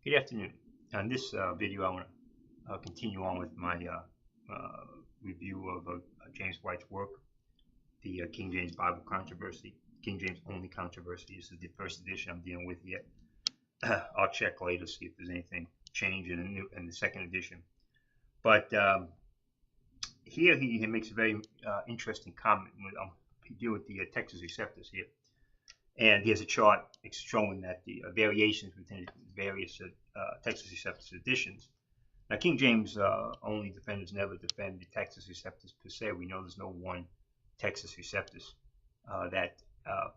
Good afternoon. On this video, I want to continue on with my review of James White's work, the King James Bible Controversy, King James Only Controversy. This is the first edition I'm dealing with yet. I'll check later to see if there's anything changed in the second edition. But here he makes a very interesting comment. I'll deal with the Texas Receptors here. And here's a chart showing that the variations within various Texas Receptors editions. Now, King James only defenders never defend the Texas Receptors per se. We know there's no one Texas Receptors that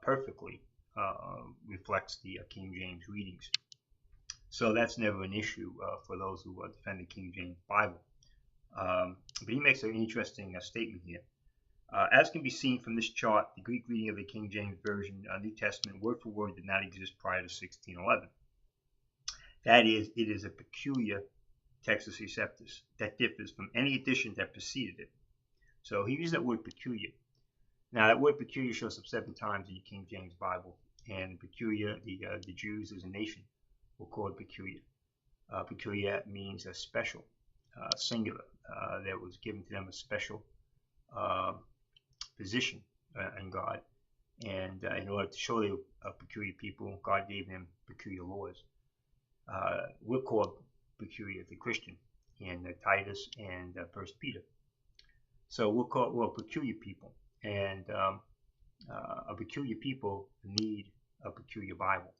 perfectly reflects the King James readings. So that's never an issue for those who defend the King James Bible. But he makes an interesting statement here. As can be seen from this chart, the Greek reading of the King James Version New Testament word for word did not exist prior to 1611. That is, it is a peculiar Textus Receptus that differs from any edition that preceded it. So he used that word peculiar. Now that word peculiar shows up 7 times in the King James Bible, and peculiar, the Jews as a nation were called peculiar. Peculiar means a special, singular. That was given to them a special position in God, and in order to show they were a peculiar people, God gave them peculiar laws. We're called peculiar, the Christian, in Titus and 1 Peter. So we're a peculiar people, and a peculiar people need a peculiar Bible,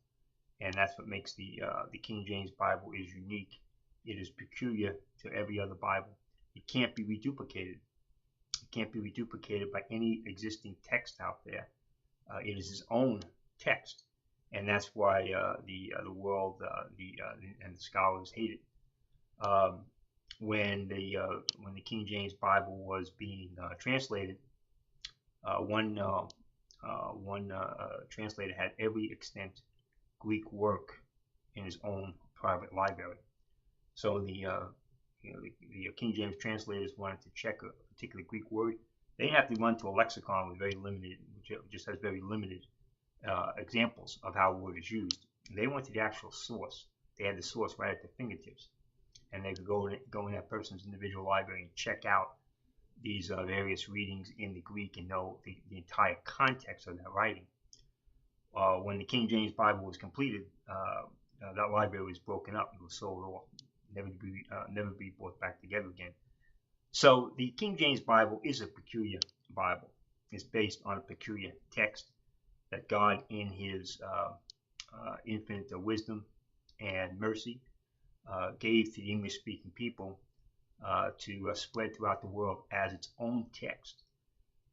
and that's what makes the King James Bible is unique. It is peculiar to every other Bible. It can't be reduplicated. It can't be reduplicated by any existing text out there. It is its own text, and that's why the world and the scholars hate it. When the King James Bible was being translated, one translator had every extant Greek work in his own private library. So the King James translators wanted to check a particular Greek word. They didn't have to run to a lexicon with very limited, which just has very limited examples of how a word is used. They went to the actual source. They had the source right at their fingertips, and they could go in that person's individual library and check out these various readings in the Greek and know the entire context of that writing. When the King James Bible was completed, that library was broken up. It was sold off. Never be brought back together again. So the King James Bible is a peculiar Bible. It's based on a peculiar text that God, in His infinite wisdom and mercy, gave to the English-speaking people to spread throughout the world as its own text.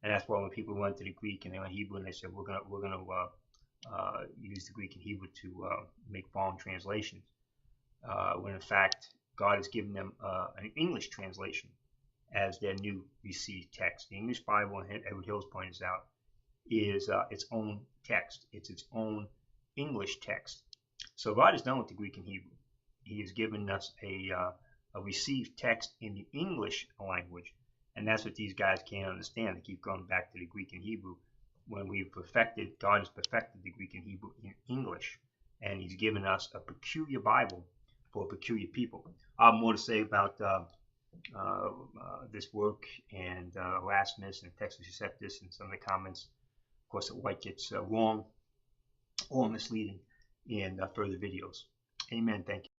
And that's why when people went to the Greek and they went Hebrew and they said we're gonna use the Greek and Hebrew to make foreign translations. When in fact God has given them an English translation as their new received text. The English Bible, and Edward Hills points out, is its own text. It's its own English text. So God is done with the Greek and Hebrew. He has given us a received text in the English language, and that's what these guys can't understand. They keep going back to the Greek and Hebrew. When we've perfected, God has perfected the Greek and Hebrew in English, and He's given us a peculiar Bible for peculiar people. I have more to say about this work and Erasmus and Textus Receptus and some of the comments, of course, that White gets wrong or misleading in further videos. Amen. Thank you.